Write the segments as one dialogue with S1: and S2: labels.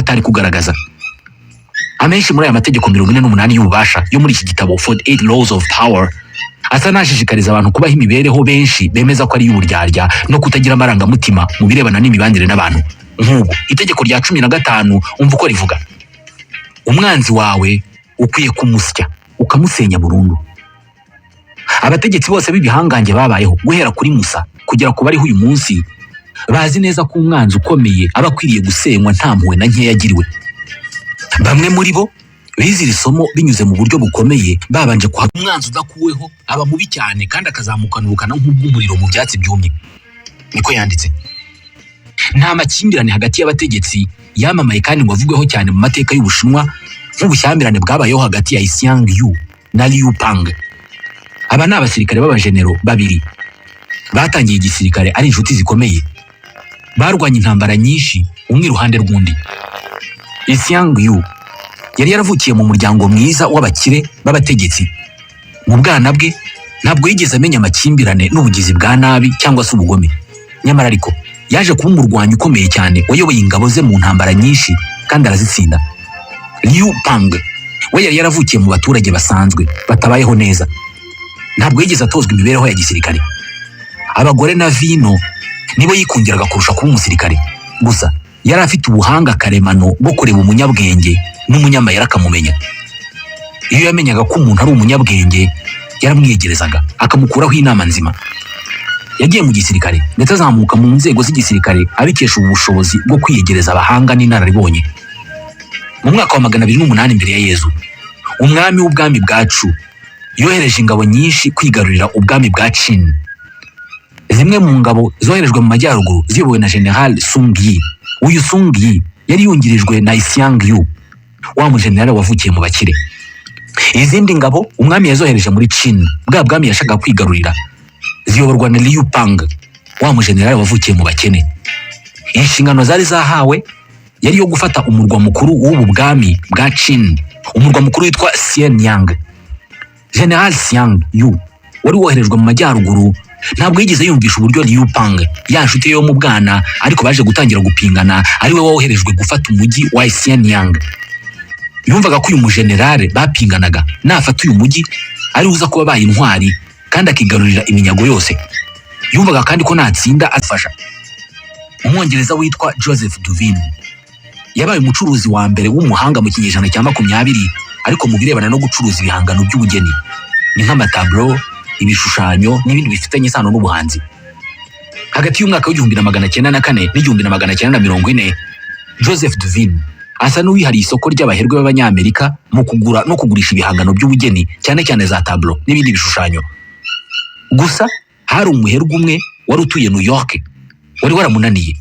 S1: atari kugaragaza. Amenshi muri aya mategeko 48 y'ububasha yo muri iki gitabo 48 Laws of Power asa nashishikariza abantu kubaho imibereho benshi bemeza ko ari y'uburyarya no kutagira amarangamutima mu birebana n'imibanire n'abantu. Nk'ubu itegeko rya 15 umva uko rivuga: umwanzi wawe ukwiye kumusya ukamusenya burundu. Abategetsi bose b'ibihangange babayeho guhera kuri Musa kugera ku bariho uyu munsi bazi neza ko umwanzi ukomeye aba akwiriye gusenywa nta mpuhwe na nkeya yagiriwe. Bamwe muri bo bize iri somo binyuze mu buryo bukomeye, babanje kuha umwanzi udakuweho aba mubi cyane kandi akazamukana ubukana nk'ubw'umuriro mu byatsi byumye. Niko yanditse. Nta makimbirane hagati y'abategetsi yamamaye kandi ngo avugweho cyane mu mateka y'Ubushinwa nk'ubushyamirane bwabayeho hagati ya Xiang Yu na Liu Pang. Aba ni abasirikare b'abajenero babiri batangiye igisirikare ari inshuti zikomeye, barwanya intambara nyinshi umwe iruhande rw'undi. Xiang Yu yari yaravukiye mu muryango mwiza w'abakire b'abategetsi. Mu bwana bwe ntabwo yigeze amenya amakimbirane n'ubugizi bwa nabi cyangwa se ubugome. Nyamara ariko yaje kuba umurwanyi ukomeye cyane wayoboye ingabo ze mu ntambara nyinshi kandi arazitsinda. Liu Pang we yari yaravukiye mu baturage basanzwe batabayeho neza. Ntabwo yigeze atozwa imibereho ya gisirikare. Abagore na vino nibo yikundiraga kurusha kuba umusirikare. Gusa yari afite ubuhanga karemano bwo kureba umunyabwenge n'umunyamayera akamumenya. Iyo yamenyaga ko umuntu ari umunyabwenge yaramwiyegerezaga akamukuraho inama nzima. Yagiye mu gisirikare ndetse azamuka mu nzego z'igisirikare abikesha ubushobozi bwo kwiyegereza abahanga n'inararibonye. Mu mwaka wa 208 mbere ya Yezu, umwami w'ubwami bwa Chu yohereje ingabo nyinshi kwigarurira ubwami bwa Qin. Zimwe mu ngabo zoherejwe mu majyaruguru ziyobowe na General Sung Yi. Uyu Sung Yi yari yungirijwe na Xiang Yu, wa mujenerali wavukiye mu bakire. Izindi ngabo umwami yazohereje muri Qin, bwa bwami yashaka kwigarurira, ziyoborwa na Liu Pang, wa mujenerali wavukiye mu bakene. Inshingano zari zahawe yari yo gufata umurwa mukuru w'ubu bwami bwa Qin, umurwa mukuru witwa Xianyang. General Xiang Yu wari woherejwe mu majyaruguru ntabwo yigeze yumvisha uburyo Liu Pang, ya nshuti yo mu bwana ariko baje gutangira gupingana, ari we woherejwe gufata umujyi wa Xianyang. Yumvaga ko uyu mujenerali bapinganaga nafata uyu mujyi ari uza kuba baye intwari kandi akigarurira iminyago yose. Yumvaga kandi ko natsinda afasha. Umwongereza witwa Joseph Duvin yabaye umucuruzi wa mbere w'umuhanga mu kinyejana cya 20, ariko mu birebana no gucuruza ibihangano by'ubugeni ni nk'amatablo, ibishushanyo n'ibindi bifitanye isano n'ubuhanzi. Hagati y'umwaka w'1904 n'1940, Joseph Duvin asa n'uwihariye isoko ry'abaherwe b'abanyamerika mu kugura no kugurisha ibihangano by'ubugeni, cyane cyane za tablo n'ibindi bishushanyo. Gusa hari umuherwe umwe wari utuye New York wari waramunaniye.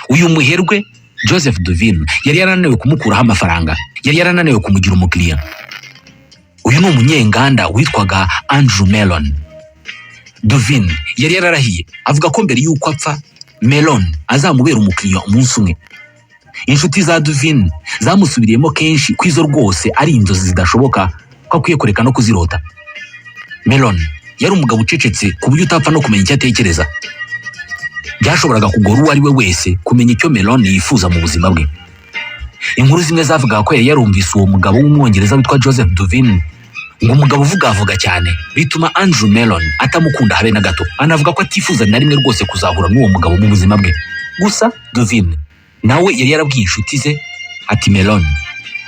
S1: Uyu muherwe Joseph Duvin yari yarananiwe kumukuraho amafaranga, yari yarananiwe kumugira umukiriya. Uyu ni umunyenganda witwaga Andrew Mellon. Duvin yari yararahiye avuga ko mbere y'uko apfa Mellon azamubera umukiriya umunsi umwe. Inshuti za Duvin zamusubiriyemo kenshi ko izo rwose ari inzozi zidashoboka, ko akwiye kureka no kuzirota. Mellon yari umugabo ucecetse ku buryo utapfa no kumenya icyo atekereza. Byashoboraga kugora uwo ari we wese kumenya icyo Mellon yifuza mu buzima bwe. Inkuru zimwe zavuga ko yari yarumvise uwo mugabo w'umwongereza witwa Joseph Duvin ngo umugabo uvugavuga cyane bituma Andrew Mellon atamukunda habe na gato. Anavuga ko atifuza na rimwe rwose kuzahura n'uwo mugabo mu buzima bwe. Gusa Duvin nawe yari yarabwiye inshuti ze ati, Mellon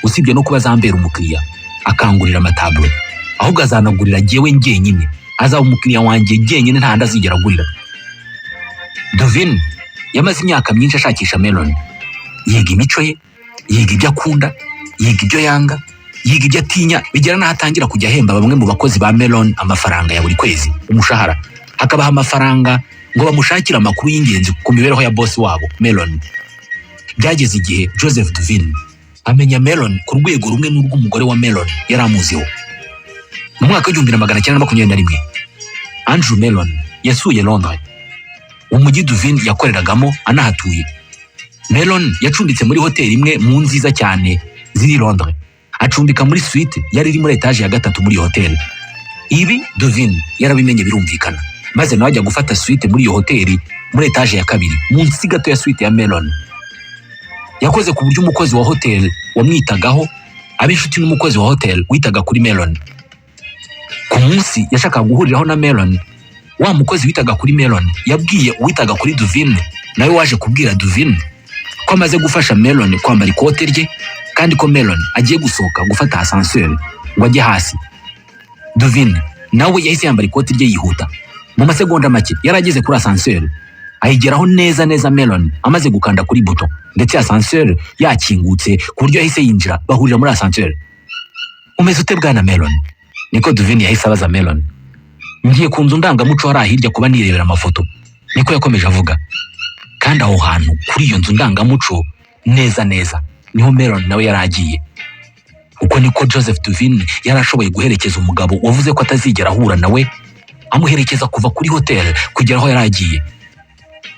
S1: usibye no kuba azambera umukiriya akangurira amatablo, ahubwo azanagurira jyewe njyenyine, azaba umukiriya wanjye jyenyine nta ndazigera agurira. Duvin yamaze imyaka myinshi ashakisha Mellon, yiga imico ye, yiga ibyo akunda, yiga ibyo yanga, yiga ibyo atinya, bigera n'ahatangira kujya ahemba bamwe mu bakozi ba Mellon amafaranga ya buri kwezi, umushahara, hakabaha amafaranga ngo bamushakire amakuru y'ingenzi ku mibereho ya boss wabo Mellon. Byageze igihe Joseph Duvin amenya Mellon ku rwego rumwe n'urw'umugore wa Mellon yari amuziho. Mu mwaka w'1921 Andrew Mellon yasuye Londres, umujyi Duvin yakoreragamo anahatuye. Mellon yacumbitse muri hoteli imwe mu nziza cyane ziri Londres, acumbika muri suite yari iri muri etage ya 3 muri hoteli. Ibi Duvin yarabimenye birumvikana, maze nawe ajya gufata suite muri iyo hoteli muri etage ya 2 munsi gato ya suite ya Mellon. yakoze ku buryo umukozi wa hotel wamwitagaho ab'inshuti n'umukozi wa hotel witaga kuri Melon. Ku munsi yashakaga guhuriraho na Melon, wa mukozi witaga kuri Melon yabwiye uwitaga kuri Duvin nawe waje kubwira Duvin ko amaze gufasha Melon kwambara ikote rye kandi ko Melon agiye gusohoka gufata ascenseur ngo ajye hasi. Duvin nawe yahise yambara ikoti rye yihuta. Mu masegonda make yarageze kuri ascenseur, ayigeraho neza neza Melon amaze gukanda kuri buto, ndetse ascenseur yakingutse ku buryo yahise yinjira bahurira muri ascenseur. Umeze ute bwana Melon? Niko Duvin yahise abaza Melon. Ngiye ku nzu ndangamuco hari ahirya kuba nirebera amafoto, niko yakomeje avuga. Kandi aho hantu kuri iyo nzu ndangamuco neza neza niho Melon nawe yaragiye. Uko niko Joseph Duvin yarashoboye guherekeza umugabo wavuze ko atazigera ahura nawe, amuherekeza kuva kuri hotel kugera aho yaragiye.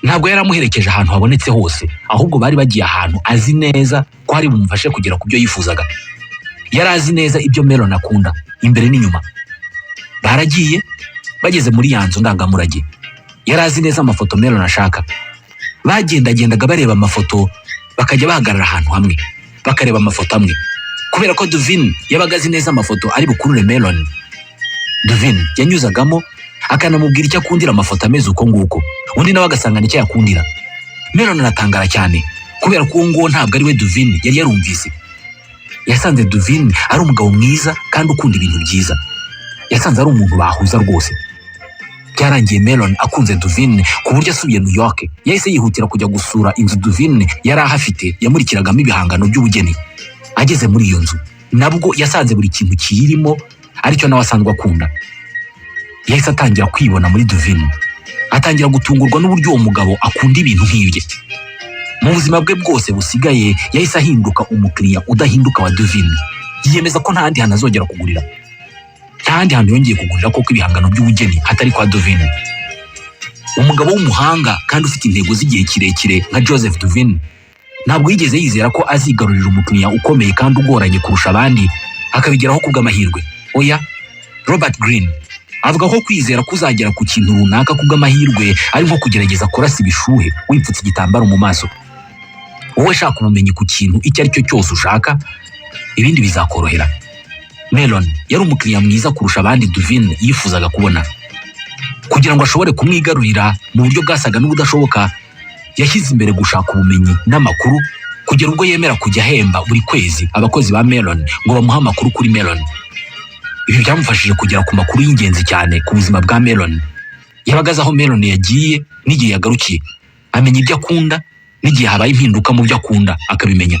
S1: Ntabwo yaramuherekeje ahantu habonetse hose, ahubwo bari bagiye ahantu azi neza ko hari bumufashe kugera ku byo yifuzaga. Yari azi neza ibyo Melon akunda imbere n'inyuma. Baragiye bageze muri ya nzu ndangamurage. Yari azi neza amafoto Melon ashaka. Bagendagendaga bareba amafoto, bakajya bahagarara ahantu hamwe bakareba amafoto amwe, kubera ko Duvin yabaga azi neza amafoto ari bukurure Melon. Duvin yanyuzagamo akanamubwira icyo akundira amafoto ameze uko nguko, undi nawe agasanga nicyo yakundira. Melon aratangara cyane kubera ko uwo nguwo ntabwo ari we Duvin yari yarumvise. Yasanze Duvin ari umugabo mwiza kandi ukunda ibintu byiza. Yasanze ari umuntu bahuza rwose. Byarangiye Melon akunze Duvin ku buryo asubiye New York yahise yihutira kujya gusura inzu Duvin yari ahafite yamurikiragamo ibihangano by'ubugeni. Ageze muri iyo nzu nabwo yasanze buri kintu kiyirimo aricyo nawe asanzwe akunda. Yahise atangira kwibona muri Duvin, atangira gutungurwa n'uburyo uwo mugabo akunda ibintu nk'ibye. Mu buzima bwe bwose busigaye yahise ahinduka umukiriya udahinduka wa Duvin. Yiyemeza ko nta handi hantu azongera kugurira, nta handi hantu yongeye kugurira koko ibihangano by'ubugeni hatari kwa Duvin. Umugabo w'umuhanga kandi ufite intego z'igihe kirekire nka Joseph Duvin ntabwo yigeze yizera ko azigarurira umukiriya ukomeye kandi ugoranye kurusha abandi akabigeraho kubw'amahirwe. Oya, Robert Greene avuga ko kwizera kuzagera ku kintu runaka kubw'amahirwe ari nko kugerageza kurasa ibishuhe wipfutse igitambaro mu maso. Wowe shaka ubumenyi ku kintu icyo ari cyo cyose ushaka, ibindi bizakorohera. Melon yari umukiriya mwiza kurusha abandi Duvin yifuzaga kubona. Kugira ngo ashobore kumwigarurira mu buryo bwasaga n'ubudashoboka, yashyize imbere gushaka ubumenyi n'amakuru kugera ubwo yemera kujya ahemba buri kwezi abakozi ba Melon ngo bamuhe amakuru kuri Melon. Ibi byamufashije kugera ku makuru y'ingenzi cyane ku buzima bwa Melon. Yabaga azi aho Melon yagiye n'igihe yagarukiye, amenya ibyo akunda n'igihe habaye impinduka mu byo akunda akabimenya.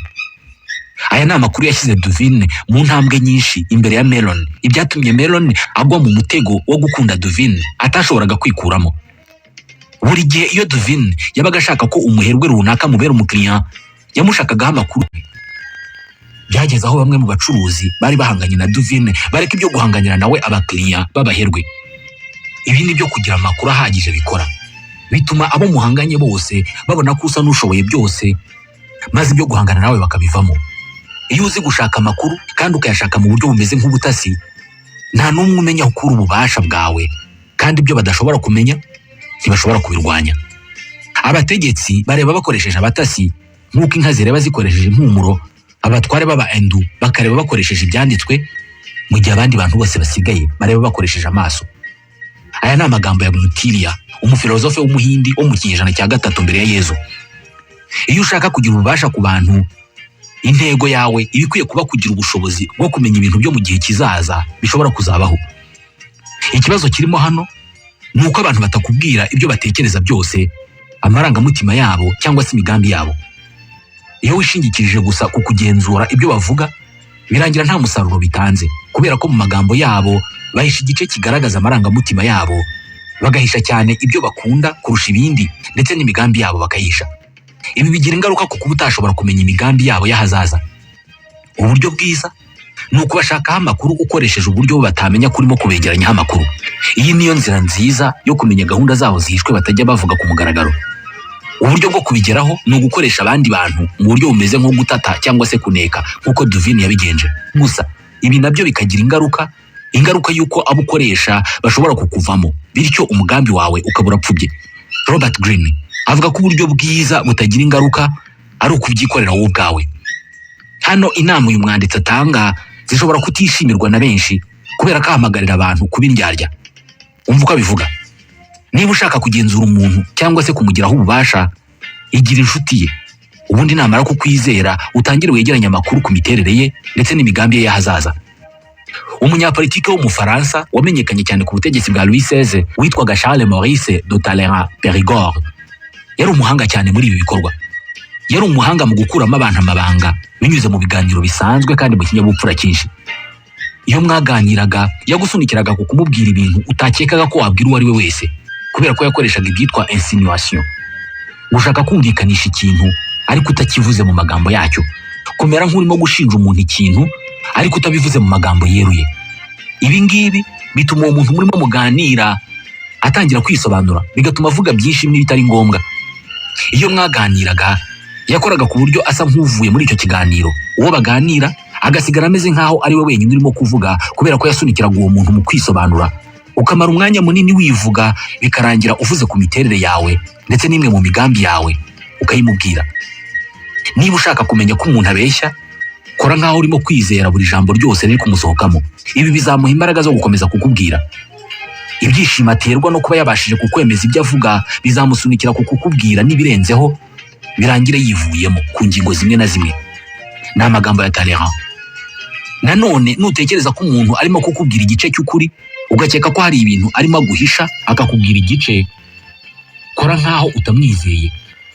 S1: Aya ni amakuru yashyize Duvin mu ntambwe nyinshi imbere ya Melon, ibyatumye Melon agwa mu mutego wo gukunda Duvin atashoboraga kwikuramo. Buri gihe iyo Duvin yabaga ashaka ko umuherwe runaka mubera umukiriya, yamushakagaho amakuru. Byageze aho bamwe mu bacuruzi bari bahanganye na Duvin bareka ibyo guhanganira nawe abakiriya b'abaherwe. Ibi ni byo kugira amakuru ahagije bikora, bituma abo muhanganye bose babona ko usa n'ushoboye byose, maze ibyo guhangana nawe bakabivamo. Iyo uzi gushaka amakuru kandi ukayashaka mu buryo bumeze nk'ubutasi, nta n'umwe umenya aho ukura ububasha bwawe, kandi ibyo badashobora kumenya ntibashobora kubirwanya. Abategetsi bareba bakoresheje abatasi nk'uko inka zireba zikoresheje impumuro, abatware baba Hindu bakareba bakoresheje ibyanditswe, mu gihe abandi bantu bose basigaye bareba bakoresheje amaso. Aya ni amagambo ya Mutiliya, umufilozofe w'umuhindi wo mu kinyejana cya 3 mbere ya Yezu. Iyo ushaka kugira ububasha ku bantu, intego yawe ibikwiye kuba kugira ubushobozi bwo kumenya ibintu byo mu gihe kizaza bishobora kuzabaho. Ikibazo kirimo hano ni uko abantu batakubwira ibyo batekereza byose, amarangamutima yabo cyangwa se imigambi yabo. Iyo wishingikirije gusa ku kugenzura ibyo bavuga, birangira nta musaruro bitanze, kubera ko mu magambo yabo bahisha igice kigaragaza amarangamutima yabo, bagahisha cyane ibyo bakunda kurusha ibindi, ndetse n'imigambi yabo bakahisha. Ibi bigira ingaruka ku kuba utashobora kumenya imigambi yabo y'ahazaza. Uburyo bwiza ni ukubashakaho amakuru ukoresheje uburyo batamenya kurimo kubegeranyaho amakuru. Iyi niyo nzira nziza yo kumenya gahunda zabo zihishwe batajya bavuga ku mugaragaro. Uburyo bwo kubigeraho ni ugukoresha abandi bantu mu buryo bumeze nko gutata cyangwa se kuneka nk'uko Duvin yabigenje. Gusa ibi nabyo bikagira ingaruka y'uko abo ukoresha bashobora kukuvamo, bityo umugambi wawe ukabura pfubye. Robert Greene avuga ko uburyo bwiza butagira ingaruka ari ukubyikorera wowe ubwawe. Hano inama uyu mwanditsi atanga zishobora kutishimirwa na benshi kubera ko ahamagarira abantu kuba indyarya. Umva uko abivuga: niba ushaka kugenzura umuntu cyangwa se kumugiraho ububasha, igira inshuti ye, ubundi namara kukwizera utangire wegeranya amakuru ku miterere ye ndetse n'imigambi ye y'ahazaza. Umunyapolitike w'umufaransa wamenyekanye cyane ku butegetsi bwa Louis XVI witwaga Charles Maurice de Talleyrand-Périgord yari umuhanga cyane muri ibi bikorwa. Yari umuhanga mu gukuramo abantu amabanga binyuze mu biganiro bisanzwe kandi mu kinyabupfura cyinshi. Iyo mwaganiraga yagusunikiraga ku kumubwira ibintu utakekaga ko wabwira uwo ari we wese, kubera ko yakoreshaga ibyitwa insinuation, gushaka kumvikanisha ikintu ariko utakivuze mu magambo yacyo, kumera nk'urimo gushinja umuntu ikintu ariko utabivuze mu magambo yeruye. Ibi ngibi bituma uwo muntu murimo muganira atangira kwisobanura, bigatuma avuga byinshi n'ibitari ngombwa. Iyo mwaganiraga yakoraga ku buryo asa nk'uvuye muri icyo kiganiro, uwo baganira agasigara ameze nk'aho ari we wenyine urimo kuvuga, kubera ko yasunikiraga uwo muntu mu kwisobanura. Ukamara umwanya munini wivuga, bikarangira uvuze ku miterere yawe ndetse n'imwe mu migambi yawe ukayimubwira. Niba ushaka kumenya ko umuntu abeshya, kora nk'aho urimo kwizera buri jambo ryose riri kumusohokamo. Ibi bizamuha imbaraga zo gukomeza kukubwira. Ibyishimo aterwa no kuba yabashije kukwemeza ibyo avuga bizamusunikira kukubwira n'ibirenzeho, birangire yivuyemo ku ngingo zimwe na zimwe. Ni amagambo ya Talleyrand. Nanone nutekereza ko umuntu arimo kukubwira igice cy'ukuri ugakeka ko hari ibintu arimo aguhisha akakubwira igice, kora nk'aho utamwizeye.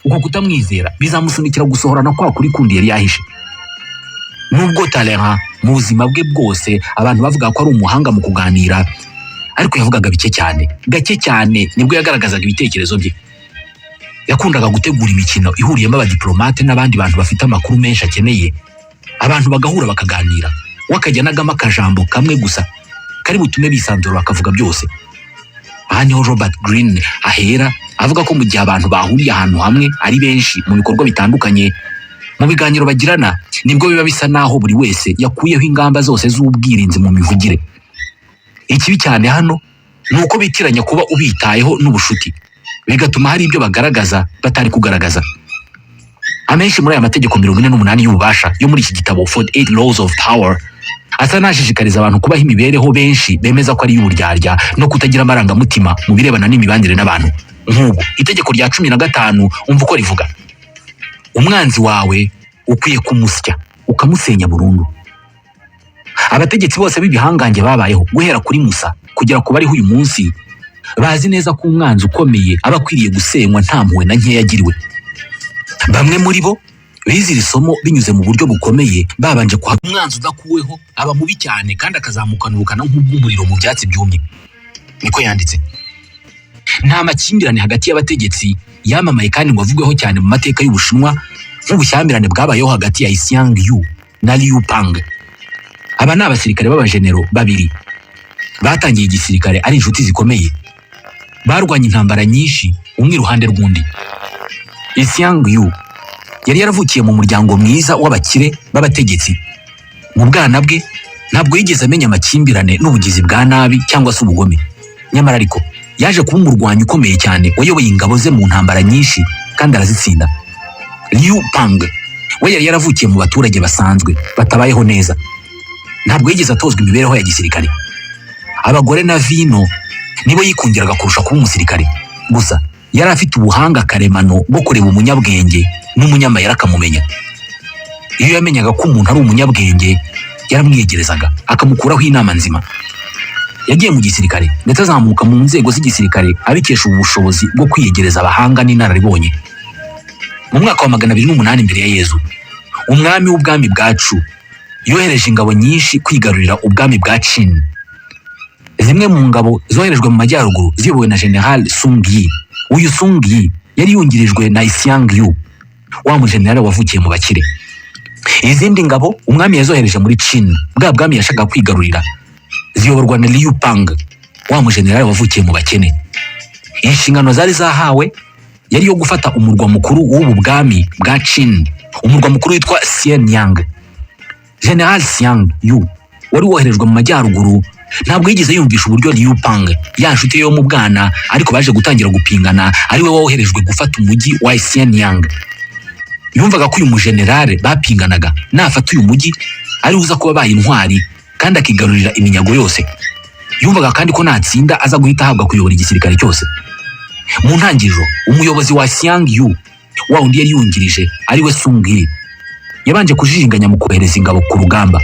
S1: Uko kutamwizera bizamusunikira gusohorana kwa kuri kundi yari yahishe. Nubwo Talleyrand mu buzima bwe bwose abantu bavuga ko ari umuhanga mu kuganira, ariko yavugaga bike cyane, gake cyane nibwo yagaragazaga ibitekerezo bye. Yakundaga gutegura imikino ihuriyemo abadiplomate n'abandi bantu bafite amakuru menshi akeneye, abantu bagahura bakaganira, wakajyanagamo akajambo kamwe gusa kari butume bisanzura bakavuga byose. Aha niho Robert Greene ahera avuga ko mu gihe abantu bahuriye ahantu hamwe ari benshi mu bikorwa bitandukanye, mu biganiro bagirana nibwo biba bisa naho buri wese yakuyeho ingamba zose z'ubwirinzi mu mivugire. Ikibi cyane hano ni uko bitiranya kuba ubitayeho n'ubushuti, bigatuma hari ibyo bagaragaza batari kugaragaza. Amenshi muri aya mategeko 48 y'ububasha yo muri iki gitabo 48 Laws of Power asa nashishikariza abantu kubaho imibereho benshi bemeza ko ari y'uburyarya no kutagira amarangamutima mu birebana n'imibanire n'abantu. Nk'ubu itegeko rya 15 umva uko rivuga: umwanzi wawe ukwiye kumusya ukamusenya burundu. Abategetsi bose b'ibihangange babayeho guhera kuri Musa kugera ku bariho uyu munsi bazi neza ko umwanzi ukomeye aba akwiriye gusenywa nta mpuhwe na nkeya yagiriwe. Bamwe muri bo bize iri somo binyuze mu buryo bukomeye, babanje kwa umwanzi udakuweho aba mubi cyane kandi akazamukana ubukana nk'ubw'umuriro mu byatsi byumye. Niko yanditse. Nta makimbirane hagati y'abategetsi yamamaye kandi ngo avugweho cyane mu mateka y'Ubushinwa nk'ubushyamirane bwabayeho hagati ya Xiang Yu na Liu Pang. Aba ni abasirikare b'abajenero babiri batangiye igisirikare ari inshuti zikomeye, barwanya intambara nyinshi umwe iruhande rw'undi. Xiang Yu yari yaravukiye mu muryango mwiza w'abakire b'abategetsi. Mu bwana bwe ntabwo yigeze amenya amakimbirane n'ubugizi bwa nabi cyangwa se ubugome. Nyamara ariko yaje kuba umurwanyi ukomeye cyane wayoboye ingabo ze mu ntambara nyinshi kandi arazitsinda. Liu Pang we yari yaravukiye mu baturage basanzwe batabayeho neza. Ntabwo yigeze atozwa imibereho ya gisirikare. Abagore na vino nibo yikundiraga kurusha kuba umusirikare. Gusa yari afite ubuhanga karemano bwo kureba umunyabwenge n'umunyamayeri akamumenya. Iyo yamenyaga ko umuntu ari umunyabwenge yaramwiyegerezaga akamukuraho inama nzima. Yagiye mu gisirikare ndetse azamuka mu nzego z'igisirikare abikesha ubushobozi bwo kwiyegereza abahanga n'inararibonye. Mu mwaka wa 208 mbere ya Yezu, umwami w'ubwami bwa Chu yohereje ingabo nyinshi kwigarurira ubwami bwa Qin. Zimwe mu ngabo zoherejwe mu majyaruguru ziyobowe na General Sung Yi. Uyu Sung Yi yari yungirijwe na Xiang Yu, wa mujenerali wavukiye mu bakire. Izindi ngabo umwami yazohereje muri Qin, bwa bwami yashaka kwigarurira, ziyoborwa na Liu Pang, wa mujenerali wavukiye mu bakene. Inshingano zari zahawe yari yo gufata umurwa mukuru w'ubu bwami bwa Qin, umurwa mukuru witwa Xianyang. General Xiang Yu wari woherejwe mu majyaruguru ntabwo yigeze yumvisha uburyo Liu Pang yanshuti yo mu bwana ariko baje gutangira gupingana ari we woherejwe gufata umujyi wa Xianyang. Yumvaga ko uyu mujenerale bapinganaga nafata uyu mujyi ari uza kuba baye intwari kandi akigarurira iminyago yose. Yumvaga kandi ko natsinda aza guhita ahabwa kuyobora igisirikare cyose. Mu ntangiriro umuyobozi wa Xiang Yu wa undi yari yungirije ari we Sung Yi yabanje kujijinganya mu kohereza ingabo ku rugamba.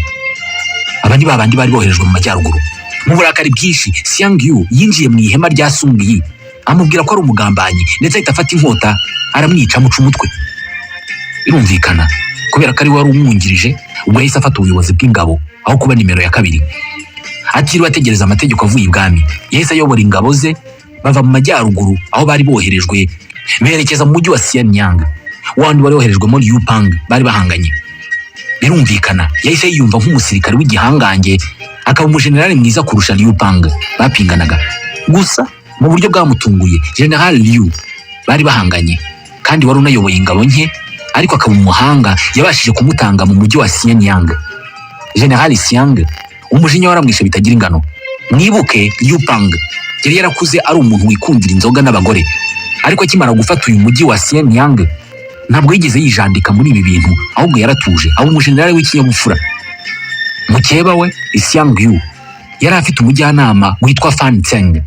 S1: Abandi babandi bari boherejwe mu majyaruguru. Mu burakari bwinshi Xiang Yu yinjiye mu ihema rya Sung Yi amubwira ko ari umugambanyi ndetse ahita afata inkota aramwica amuca umutwe. Birumvikana kubera ko ari wari umwungirije ubwo yahise afata ubuyobozi bw'ingabo aho kuba nimero ya kabiri. Atiriwe ategereza amategeko avuye ibwami yahise ayobora ingabo ze bava mu majyaruguru aho bari boherejwe berekeza mu mujyi wa Xianyang wandi wari woherejwemo Liu Pang bari bahanganye. Birumvikana yahise yiyumva nk'umusirikare w'igihangange akaba umujenerali mwiza kurusha Liu Pang bapinganaga. Gusa mu buryo bwamutunguye General Liu bari bahanganye kandi wari unayoboye ingabo nke ariko akaba umuhanga yabashije kumutanga mu mujyi wa Xianyang. General Xiang umujinya waramwishe bitagira ingano. Mwibuke Liu Pang yari yarakuze ari umuntu wikundira inzoga n'abagore ariko akimara gufata uyu mujyi wa Xianyang ntabwo yigeze yijandika muri ibi bintu ahubwo yaratuje aba umujenerali w'ikinyabupfura. Mukeba we Xiang Yu yari afite umujyanama witwa Fan Zheng.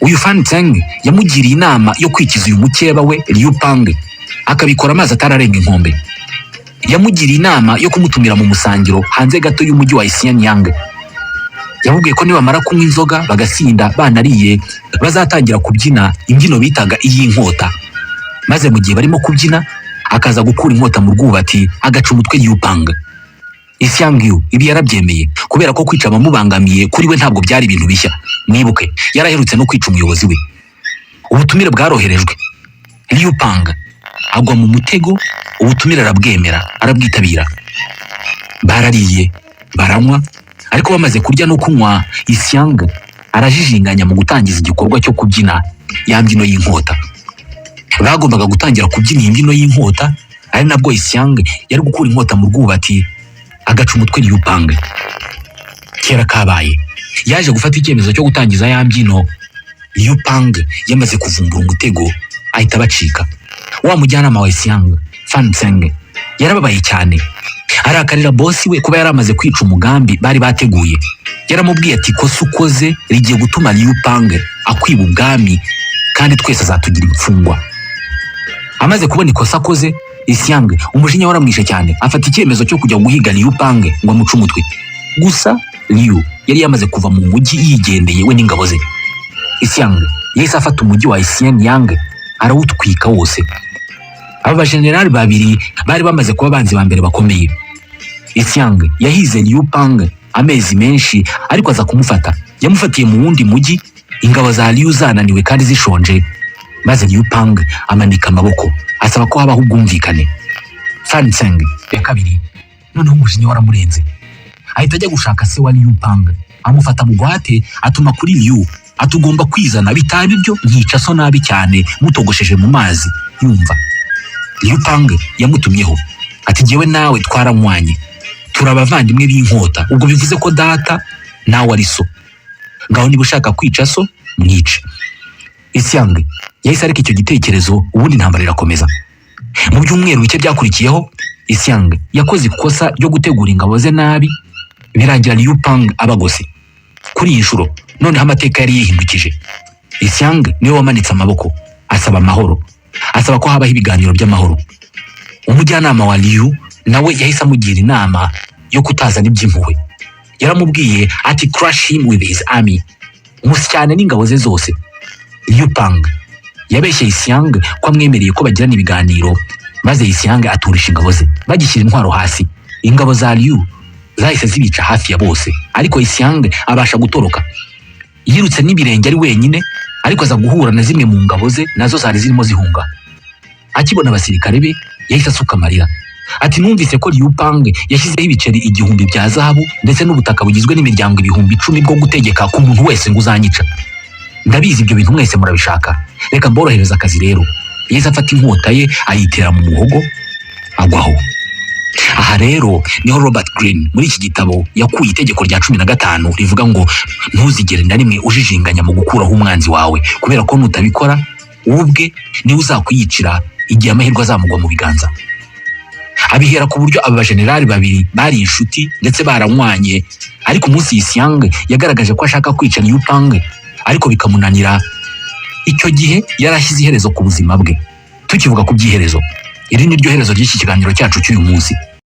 S1: Uyu Fan Zheng yamugiriye inama yo kwikiza uyu mukeba we Liu Pang akabikora amazi atararenga inkombe. Yamugiriye inama yo kumutumira mu musangiro hanze gato y'umujyi wa Xianyang. Yamubwiye ko nibamara kunywa inzoga bagasinda banariye bazatangira kubyina imbyino bitaga iy'inkota, maze mu gihe barimo kubyina akaza gukura inkota mu rwubati agaca umutwe Liu Pang. Xiang Yu ibi yarabyemeye kubera ko kwica abamubangamiye kuri we ntabwo byari ibintu bishya. Mwibuke yaraherutse no kwica umuyobozi we. Ubutumire bwaroherejwe. Liu Pang agwa mu mutego, ubutumire arabwemera arabwitabira. Barariye baranywa ariko bamaze kurya no kunywa Xiang arajijinganya mu gutangiza igikorwa cyo kubyina ya mbyino y'inkota. Bagombaga gutangira kubyina iyi mbyino y'inkota ari nabwo Xiang yari gukura inkota mu rwubati agaca umutwe Liu Pang. Kera kabaye yaje gufata icyemezo cyo gutangiza ya mbyino. Liu Pang yamaze kuvumbura umutego ahita bacika. Wa mujyanama wa Xiang Fan Zheng yarababaye cyane arakarira bosi we kuba yaramaze kwica umugambi bari bateguye. Yaramubwiye ati kosa ukoze rigiye gutuma Liu Pang akwiba ubwami kandi twese azatugira imfungwa. Amaze kubona ikosa akoze Xiang umujinya waramwishe cyane afata icyemezo cyo kujya guhiga Liu Pang ngo amuce umutwe. Gusa Liu yari yamaze kuva mu mujyi yigendeye we n'ingabo ze. Xiang yahise afata umujyi wa Xianyang arawutwika wose. Aba bajenerali babiri bari bamaze kuba abanzi ba mbere bakomeye. Xiang yahize Liu Pang amezi menshi ariko aza kumufata. Yamufatiye mu wundi mujyi ingabo za Liu zananiwe kandi zishonje, maze Liu Pang amanika amaboko asaba ko habaho ubwumvikane. Fan Zheng ya kabiri noneho umujinya waramurenze ahita ajya gushaka se wa Liu Pang amufata bugwate atuma kuri Liu atugomba kwizana bitaba ibyo nkica so nabi cyane mutogosheje mu mazi. Yumva Liu Pang yamutumyeho ati jyewe nawe twaranywanye turabavandimwe b'inkota, ubwo bivuze ko data nawe ari so, ngaho niba ushaka kwica so mwice. Xiang yahise areka icyo gitekerezo ubundi intambara irakomeza. Mu byumweru bike byakurikiyeho Xiang yakoze ikosa ryo gutegura ingabo ze nabi birangira Liu Pang abagose. Kuri iyi nshuro noneho amateka yari yihindukije. Xiang niwe wamanitse amaboko asaba amahoro, asaba ko habaho ibiganiro by'amahoro. Umujyanama wa Liu nawe yahise amugira inama yo kutazana iby'impuhwe. Yaramubwiye ati crush him with his army, umusyane n'ingabo ze zose. Liu Pang yabeshye Xiang ko amwemereye ko bagirana ibiganiro, maze Xiang aturisha ingabo ze bagishyira intwaro hasi. Ingabo za Liu zahise zibica hafi ya bose ariko Xiang abasha gutoroka. Yirutse n'ibirenge ari wenyine ariko aza guhura na zimwe mu ngabo ze nazo zari zirimo zihunga. Akibona abasirikare be yahise asuka amarira ati numvise ko Liu Pang yashyizeho ibiceri 1000 bya zahabu ndetse n'ubutaka bugizwe n'imiryango 10,000 bwo gutegeka ku muntu wese ngo uzanyica. Ndabizi ibyo bintu mwese murabishaka, reka mborohereza akazi rero. Yahise afata inkota ye ayitera mu muhogo agwaho. Aha rero niho Robert Greene muri iki gitabo yakuye itegeko rya 15 rivuga ngo ntuzigere na rimwe ujijinganya mu gukuraho umwanzi wawe, kubera ko nutabikora ubwe niwe uzakwiyicira igihe amahirwe azamugwa mu biganza. abihera ku buryo aba bajenerali babiri bari inshuti ndetse baranywanye, ariko umunsi Yixiang yagaragaje ko ashaka kwica Liu Pang ariko bikamunanira. Icyo gihe yarashyize iherezo ku buzima bwe. Tukivuga ku by'iherezo, iri ni ryo herezo ry'iki kiganiro cyacu cy'uyu munsi.